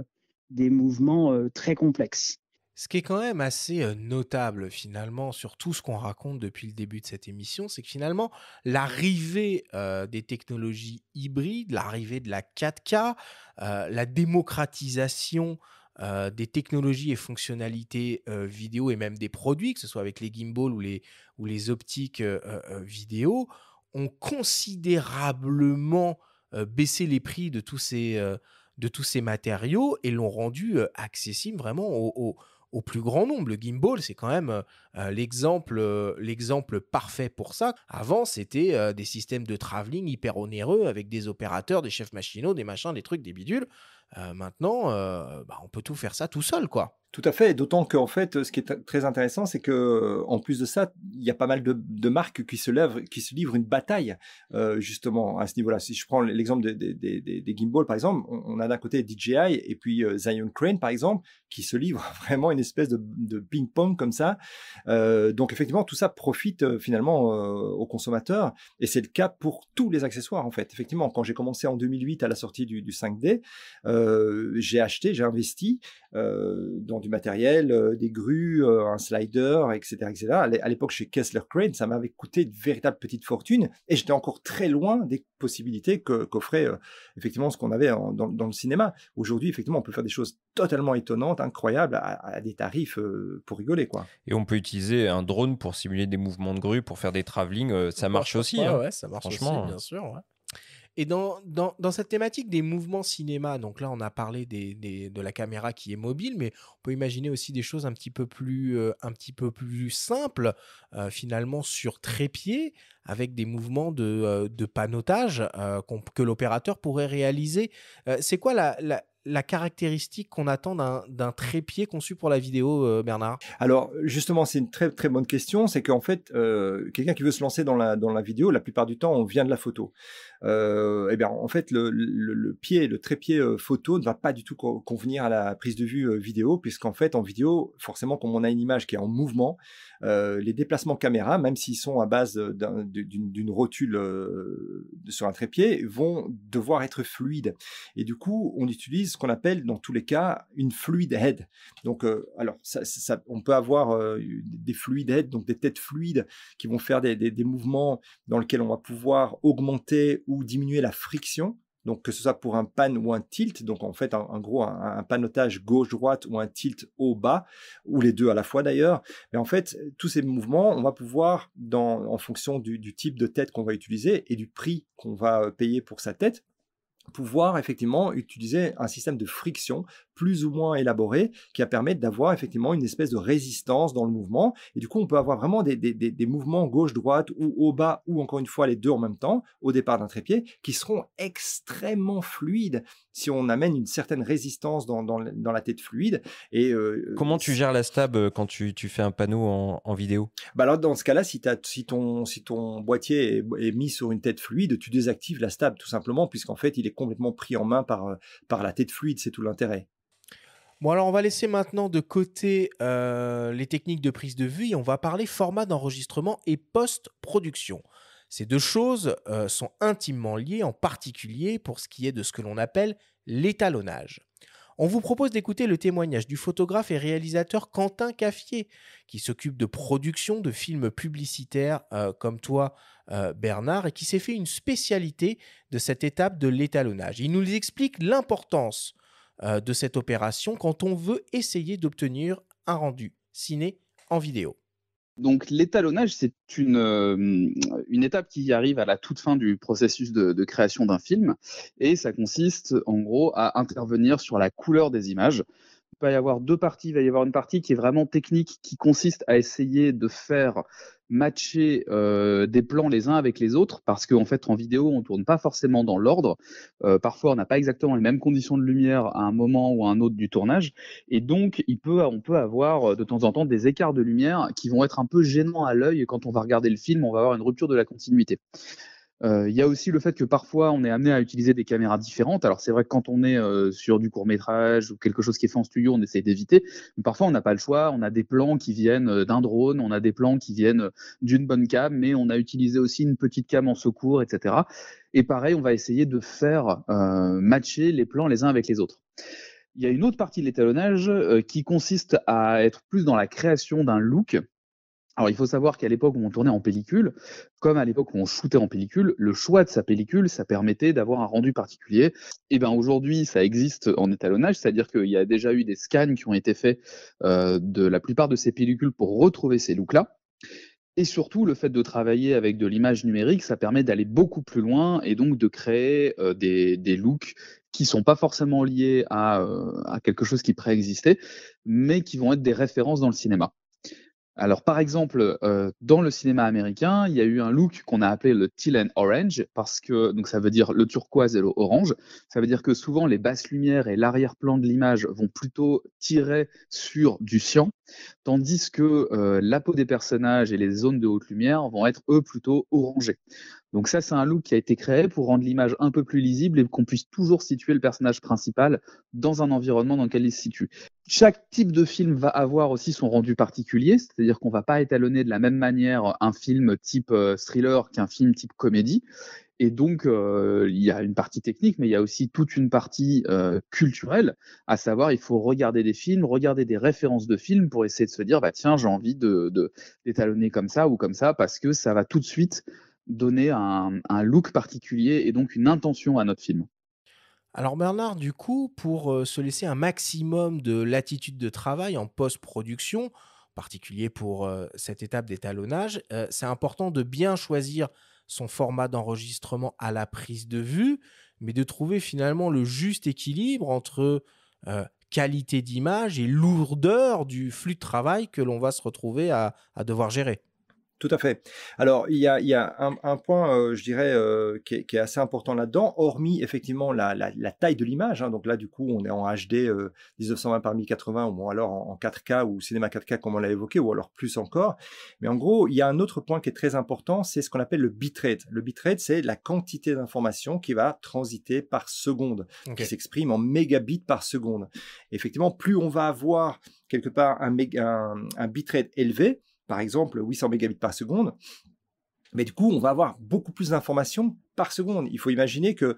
F: des mouvements très complexes.
A: Ce qui est quand même assez notable finalement sur tout ce qu'on raconte depuis le début de cette émission, c'est que finalement l'arrivée des technologies hybrides, l'arrivée de la 4K, la démocratisation des technologies et fonctionnalités vidéo et même des produits, que ce soit avec les gimbals ou les optiques vidéo, ont considérablement baissé les prix de tous ces matériaux et l'ont rendu accessible vraiment au plus grand nombre. Le gimbal, c'est quand même l'exemple parfait pour ça. Avant, c'était des systèmes de travelling hyper onéreux avec des opérateurs, des chefs machinaux, des machins, des trucs, des bidules. Maintenant, on peut tout faire ça tout seul, quoi.
C: Tout à fait, d'autant qu'en fait, ce qui est très intéressant, c'est que en plus de ça, il y a pas mal de marques qui se livrent une bataille justement à ce niveau-là. Si je prends l'exemple des gimbals, par exemple, on a d'un côté DJI et puis Zion Crane, par exemple, qui se livrent vraiment une espèce de ping-pong comme ça. Donc effectivement, tout ça profite finalement aux consommateurs, et c'est le cas pour tous les accessoires en fait. Effectivement, quand j'ai commencé en 2008 à la sortie du 5D, j'ai investi dans du matériel, des grues, un slider, etc., etc. À l'époque, chez Kessler Crane, ça m'avait coûté de véritables petites fortunes, et j'étais encore très loin des possibilités qu'offrait effectivement ce qu'on avait dans le cinéma. Aujourd'hui, effectivement, on peut faire des choses totalement étonnantes, incroyables, à des tarifs pour rigoler, quoi.
D: Et on peut utiliser un drone pour simuler des mouvements de grue, pour faire des travelling, ça marche aussi.
A: Ouais, ça marche aussi, bien sûr. Ouais. Et dans cette thématique des mouvements cinéma, donc là, on a parlé de la caméra qui est mobile, mais on peut imaginer aussi des choses un petit peu plus simples, finalement, sur trépied, avec des mouvements de panotage que l'opérateur pourrait réaliser. C'est quoi la caractéristique qu'on attend d'un trépied conçu pour la vidéo, Bernard?
C: Alors, justement, c'est une très, très bonne question. C'est qu'en fait, quelqu'un qui veut se lancer dans la vidéo, la plupart du temps, on vient de la photo. Eh bien, en fait, le trépied photo ne va pas du tout convenir à la prise de vue vidéo, puisqu'en fait, en vidéo, forcément, comme on a une image qui est en mouvement, les déplacements caméra, même s'ils sont à base d'une rotule sur un trépied, vont devoir être fluides. Et du coup, on utilise ce qu'on appelle, dans tous les cas, une fluid head. Donc, alors, on peut avoir des fluid head, donc des têtes fluides qui vont faire des mouvements dans lesquels on va pouvoir augmenter ou diminuer la friction. Donc, que ce soit pour un pan ou un tilt, donc en fait, en gros, un panotage gauche-droite ou un tilt haut-bas, ou les deux à la fois d'ailleurs. Mais en fait, tous ces mouvements, on va pouvoir, en fonction du type de tête qu'on va utiliser et du prix qu'on va payer pour sa tête, pouvoir effectivement utiliser un système de friction plus ou moins élaboré qui va permettre d'avoir effectivement une espèce de résistance dans le mouvement. Et du coup, on peut avoir vraiment des mouvements gauche-droite ou haut-bas, ou encore une fois les deux en même temps, au départ d'un trépied, qui seront extrêmement fluides si on amène une certaine résistance dans la tête fluide. Et,
D: comment tu gères la stab quand tu fais un panneau en vidéo?
C: Bah alors, dans ce cas-là, si ton boîtier est mis sur une tête fluide, tu désactives la stab tout simplement, puisqu'en fait, il est complètement pris en main par la tête fluide, c'est tout l'intérêt.
A: Bon, alors on va laisser maintenant de côté les techniques de prise de vue et on va parler format d'enregistrement et post-production. Ces deux choses sont intimement liées, en particulier pour ce qui est de ce que l'on appelle l'étalonnage. On vous propose d'écouter le témoignage du photographe et réalisateur Quentin Caffier, qui s'occupe de production de films publicitaires comme toi, Bernard, et qui s'est fait une spécialité de cette étape de l'étalonnage. Il nous explique l'importance de cette opération quand on veut essayer d'obtenir un rendu ciné en vidéo.
G: Donc l'étalonnage, c'est une étape qui arrive à la toute fin du processus de création d'un film, et ça consiste en gros à intervenir sur la couleur des images. Il va y avoir deux parties. Il va y avoir une partie qui est vraiment technique, qui consiste à essayer de faire matcher des plans les uns avec les autres, parce qu'en fait en vidéo on tourne pas forcément dans l'ordre, parfois on n'a pas exactement les mêmes conditions de lumière à un moment ou à un autre du tournage, et donc on peut avoir de temps en temps des écarts de lumière qui vont être un peu gênants à l'œil, et quand on va regarder le film on va avoir une rupture de la continuité. Il y a aussi le fait que parfois on est amené à utiliser des caméras différentes. Alors c'est vrai que quand on est sur du court-métrage ou quelque chose qui est fait en studio, on essaie d'éviter. Mais parfois on n'a pas le choix. On a des plans qui viennent d'un drone, on a des plans qui viennent d'une bonne cam, mais on a utilisé aussi une petite cam en secours, etc. Et pareil, on va essayer de faire matcher les plans les uns avec les autres. Il y a une autre partie de l'étalonnage qui consiste à être plus dans la création d'un look. Alors, il faut savoir qu'à l'époque où on tournait en pellicule, comme à l'époque où on shootait en pellicule, le choix de sa pellicule, ça permettait d'avoir un rendu particulier. Et bien aujourd'hui, ça existe en étalonnage, c'est-à-dire qu'il y a déjà eu des scans qui ont été faits de la plupart de ces pellicules pour retrouver ces looks-là. Et surtout, le fait de travailler avec de l'image numérique, ça permet d'aller beaucoup plus loin et donc de créer des looks qui ne sont pas forcément liés à quelque chose qui préexistait, mais qui vont être des références dans le cinéma. Alors, par exemple, dans le cinéma américain, il y a eu un look qu'on a appelé le teal and orange parce que donc ça veut dire le turquoise et l'orange. Ça veut dire que souvent les basses lumières et l'arrière-plan de l'image vont plutôt tirer sur du cyan, tandis que, la peau des personnages et les zones de haute lumière vont être, eux, plutôt orangées. Donc ça, c'est un look qui a été créé pour rendre l'image un peu plus lisible et qu'on puisse toujours situer le personnage principal dans un environnement dans lequel il se situe. Chaque type de film va avoir aussi son rendu particulier, c'est-à-dire qu'on va pas étalonner de la même manière un film type thriller qu'un film type comédie. Et donc, il y a une partie technique, mais il y a aussi toute une partie culturelle, à savoir, il faut regarder des films, regarder des références de films pour essayer de se dire, bah tiens, j'ai envie d'étalonner comme ça ou comme ça, parce que ça va tout de suite donner un look particulier et donc une intention à notre film.
A: Alors Bernard, du coup, pour se laisser un maximum de latitude de travail en post-production, en particulier pour cette étape d'étalonnage, c'est important de bien choisir son format d'enregistrement à la prise de vue, mais de trouver finalement le juste équilibre entre qualité d'image et lourdeur du flux de travail que l'on va se retrouver à devoir gérer.
C: Tout à fait. Alors, il y a un point, je dirais, qui est assez important là-dedans, hormis effectivement la taille de l'image. Hein. Donc là, du coup, on est en HD 1920 par 1080 ou alors en 4K ou cinéma 4K comme on l'a évoqué, ou alors plus encore. Mais en gros, il y a un autre point qui est très important, c'est ce qu'on appelle le bitrate. Le bitrate, c'est la quantité d'information qui va transiter par seconde, qui s'exprime en mégabits par seconde. Et effectivement, plus on va avoir quelque part un bitrate élevé, par exemple 800 mégabits par seconde, mais du coup, on va avoir beaucoup plus d'informations par seconde. Il faut imaginer que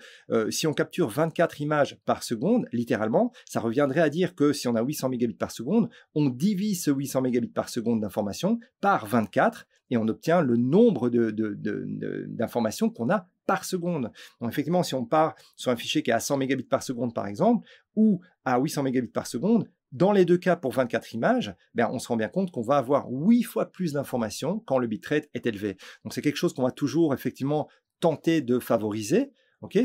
C: si on capture 24 images par seconde, littéralement, ça reviendrait à dire que si on a 800 mégabits par seconde, on divise ce 800 mégabits par seconde d'informations par 24 et on obtient le nombre d'informations qu'on a par seconde. Donc effectivement, si on part sur un fichier qui est à 100 mégabits par seconde, par exemple, ou à 800 mégabits par seconde, dans les deux cas, pour 24 images, on se rend bien compte qu'on va avoir 8 fois plus d'informations quand le bitrate est élevé. Donc, c'est quelque chose qu'on va toujours effectivement tenter de favoriser.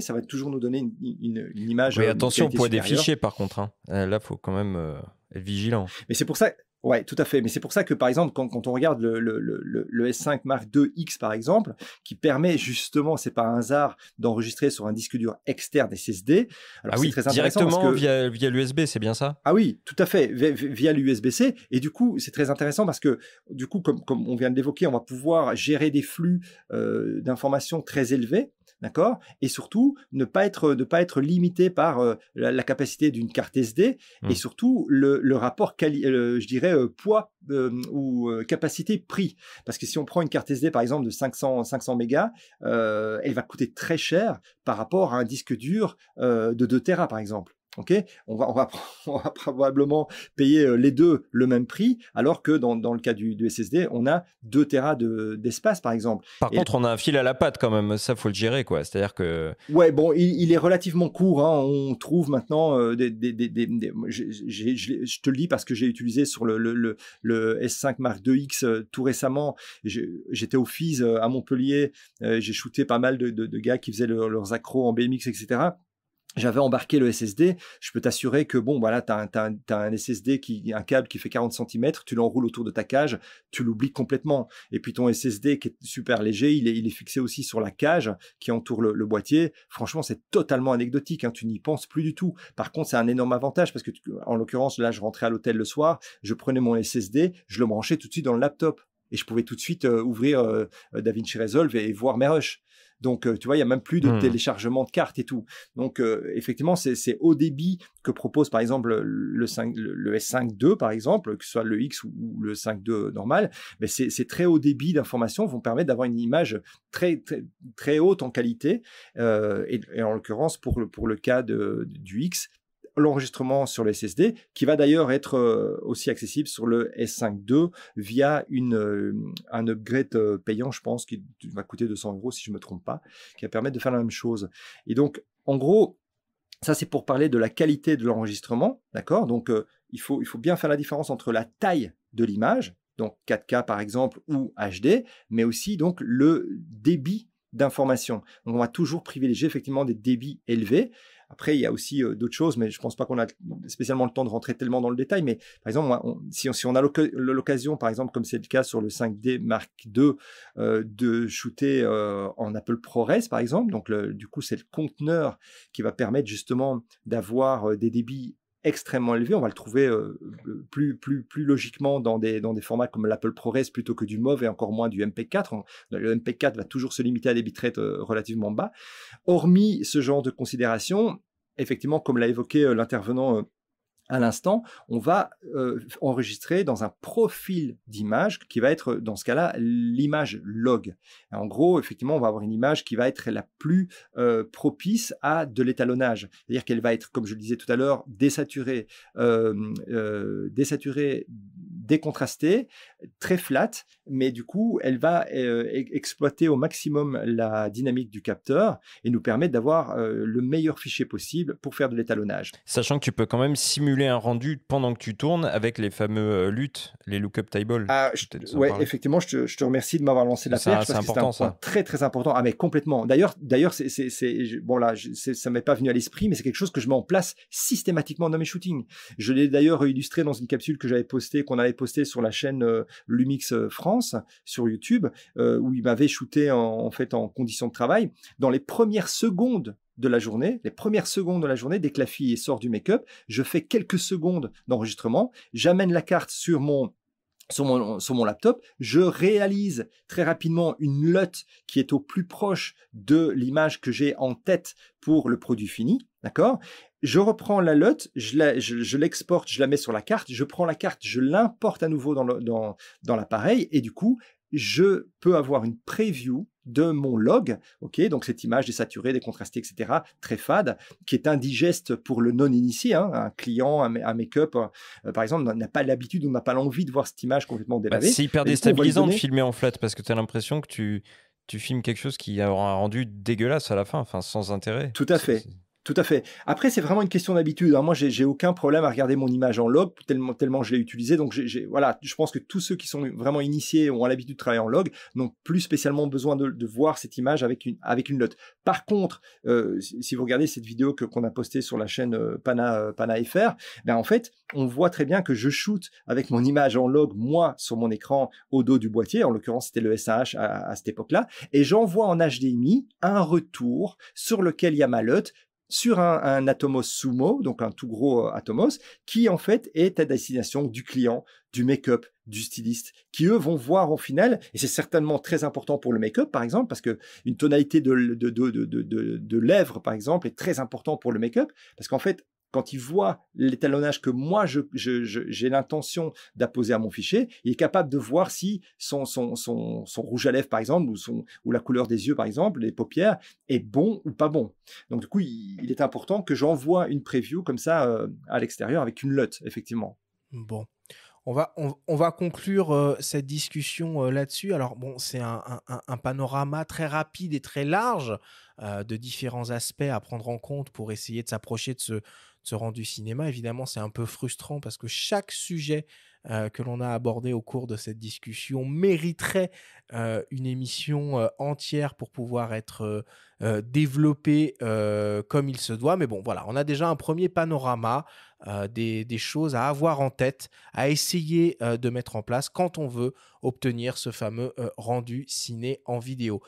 C: Ça va toujours nous donner une image.
D: Oui, attention au poids des fichiers, par contre. Hein. Là, il faut quand même être vigilant.
C: Mais c'est pour ça. Ouais, tout à fait. Mais c'est pour ça que, par exemple, quand on regarde le S5 Mark II X, par exemple, qui permet justement, c'est pas un hasard, d'enregistrer sur un disque dur externe SSD.
D: Alors, c'est très intéressant directement via l'USB, c'est bien ça?
C: Ah oui, tout à fait, via l'USB-C. Et du coup, c'est très intéressant parce que, du coup, comme on vient de l'évoquer, on va pouvoir gérer des flux d'informations très élevés. D'accord. Et surtout, ne pas être limité par la capacité d'une carte SD et surtout le rapport, je dirais, poids ou capacité-prix. Parce que si on prend une carte SD, par exemple, de 500 mégas, elle va coûter très cher par rapport à un disque dur de 2 Tera, par exemple. On va probablement payer les deux le même prix, alors que dans le cas du SSD, on a 2 Tera d'espace, par exemple.
D: Par contre, on a un fil à la patte quand même, ça, faut le gérer, quoi. C'est-à-dire que...
C: Ouais, bon, il est relativement court. Hein. On trouve maintenant je te le dis parce que j'ai utilisé sur le S5 Mark II X tout récemment. J'étais au FIS à Montpellier. J'ai shooté pas mal de gars qui faisaient leurs accros en BMX, etc. J'avais embarqué le SSD, je peux t'assurer que bon, voilà, tu as un SSD, un câble qui fait 40 cm, tu l'enroules autour de ta cage, tu l'oublies complètement. Et puis ton SSD qui est super léger, il est fixé aussi sur la cage qui entoure le boîtier. Franchement, c'est totalement anecdotique, hein, tu n'y penses plus du tout. Par contre, c'est un énorme avantage parce que, en l'occurrence, là, je rentrais à l'hôtel le soir, je prenais mon SSD, je le branchais tout de suite dans le laptop. Et je pouvais tout de suite ouvrir DaVinci Resolve et voir mes rushs. Donc, tu vois, il n'y a même plus de téléchargement de cartes et tout. Donc, effectivement, c'est haut débit que propose, par exemple, le S5 II, par exemple, que ce soit le X ou le 5 II normal. Mais ces très haut débit d'informations vont permettre d'avoir une image très, très, très haute en qualité. Et en l'occurrence, pour le cas du X, l'enregistrement sur le SSD, qui va d'ailleurs être aussi accessible sur le S5 II via un upgrade payant, je pense, qui va coûter 200 € si je ne me trompe pas, qui va permettre de faire la même chose. Et donc, en gros, ça c'est pour parler de la qualité de l'enregistrement, d'accord? Donc, il faut bien faire la différence entre la taille de l'image, donc 4K par exemple, ou HD, mais aussi donc le débit d'information. Donc, on va toujours privilégier effectivement des débits élevés. Après, il y a aussi d'autres choses, mais je pense pas qu'on a spécialement le temps de rentrer tellement dans le détail. Mais par exemple, moi, si on a l'occasion, par exemple, comme c'est le cas sur le 5D Mark II, de shooter en Apple ProRes, par exemple, donc du coup, c'est le conteneur qui va permettre justement d'avoir des débits extrêmement élevé, on va le trouver plus logiquement dans des formats comme l'Apple ProRes plutôt que du MOV et encore moins du MP4. Le MP4 va toujours se limiter à des bitrates relativement bas. Hormis ce genre de considération, effectivement, comme l'a évoqué l'intervenant à l'instant, on va enregistrer dans un profil d'image qui va être, dans ce cas-là, l'image log. Et en gros, effectivement, on va avoir une image qui va être la plus propice à de l'étalonnage. C'est-à-dire qu'elle va être, comme je le disais tout à l'heure, désaturée, décontrastée, très flat, mais du coup, elle va exploiter au maximum la dynamique du capteur et nous permettre d'avoir le meilleur fichier possible pour faire de l'étalonnage.
D: Sachant que tu peux quand même simuler un rendu pendant que tu tournes avec les fameux LUT, les lookup tables.
C: Ouais, effectivement, je te remercie de m'avoir lancé la perche parce que c'est un point très très important. Ah mais complètement. D'ailleurs, ça m'est pas venu à l'esprit, mais c'est quelque chose que je mets en place systématiquement dans mes shootings. Je l'ai d'ailleurs illustré dans une capsule qu'on avait postée sur la chaîne Lumix France sur YouTube, où il m'avait shooté en conditions de travail. Dans les premières secondes de la journée, dès que la fille sort du make-up, je fais quelques secondes d'enregistrement, j'amène la carte sur mon laptop, je réalise très rapidement une LUT qui est au plus proche de l'image que j'ai en tête pour le produit fini, d'accord ? Je reprends la LUT, je l'exporte, je la mets sur la carte, je prends la carte, je l'importe à nouveau dans l'appareil et du coup, je peux avoir une preview de mon log, ok, donc cette image désaturée, décontrastée, etc., très fade, qui est indigeste pour le non-initié, hein, un client, un make-up, par exemple, n'a pas l'habitude ou n'a pas l'envie de voir cette image complètement délavée.
D: C'est hyper déstabilisant de filmer en flat parce que tu as l'impression que tu filmes quelque chose qui aura un rendu dégueulasse à la fin, enfin sans intérêt.
C: Tout à fait. Tout à fait. Après, c'est vraiment une question d'habitude. Moi, j'ai aucun problème à regarder mon image en log, tellement je l'ai utilisé. Donc, voilà, je pense que tous ceux qui sont vraiment initiés ont l'habitude de travailler en log, n'ont plus spécialement besoin de voir cette image avec une LUT. Par contre, si vous regardez cette vidéo qu'on a postée sur la chaîne Pana FR, ben en fait, on voit très bien que je shoot avec mon image en log, moi, sur mon écran au dos du boîtier. En l'occurrence, c'était le SAH à cette époque-là. Et j'envoie en HDMI un retour sur lequel il y a ma LUT, sur un Atomos Sumo, donc un tout gros Atomos, qui en fait est à destination du client, du make-up, du styliste, qui eux vont voir au final, et c'est certainement très important pour le make-up par exemple, parce que une tonalité de lèvres par exemple est très important pour le make-up, parce qu'en fait, quand il voit l'étalonnage que moi j'ai l'intention d'apposer à mon fichier, il est capable de voir si son rouge à lèvres par exemple ou la couleur des yeux par exemple, les paupières, est bon ou pas bon. Donc du coup, il est important que j'envoie une preview comme ça à l'extérieur avec une LUT effectivement.
A: Bon. On va conclure cette discussion là-dessus. Alors bon, c'est un panorama très rapide et très large de différents aspects à prendre en compte pour essayer de s'approcher de ce rendu cinéma. Évidemment, c'est un peu frustrant parce que chaque sujet que l'on a abordé au cours de cette discussion mériterait une émission entière pour pouvoir être développé comme il se doit. Mais bon, voilà, on a déjà un premier panorama des choses à avoir en tête, à essayer de mettre en place quand on veut obtenir ce fameux rendu ciné en vidéo.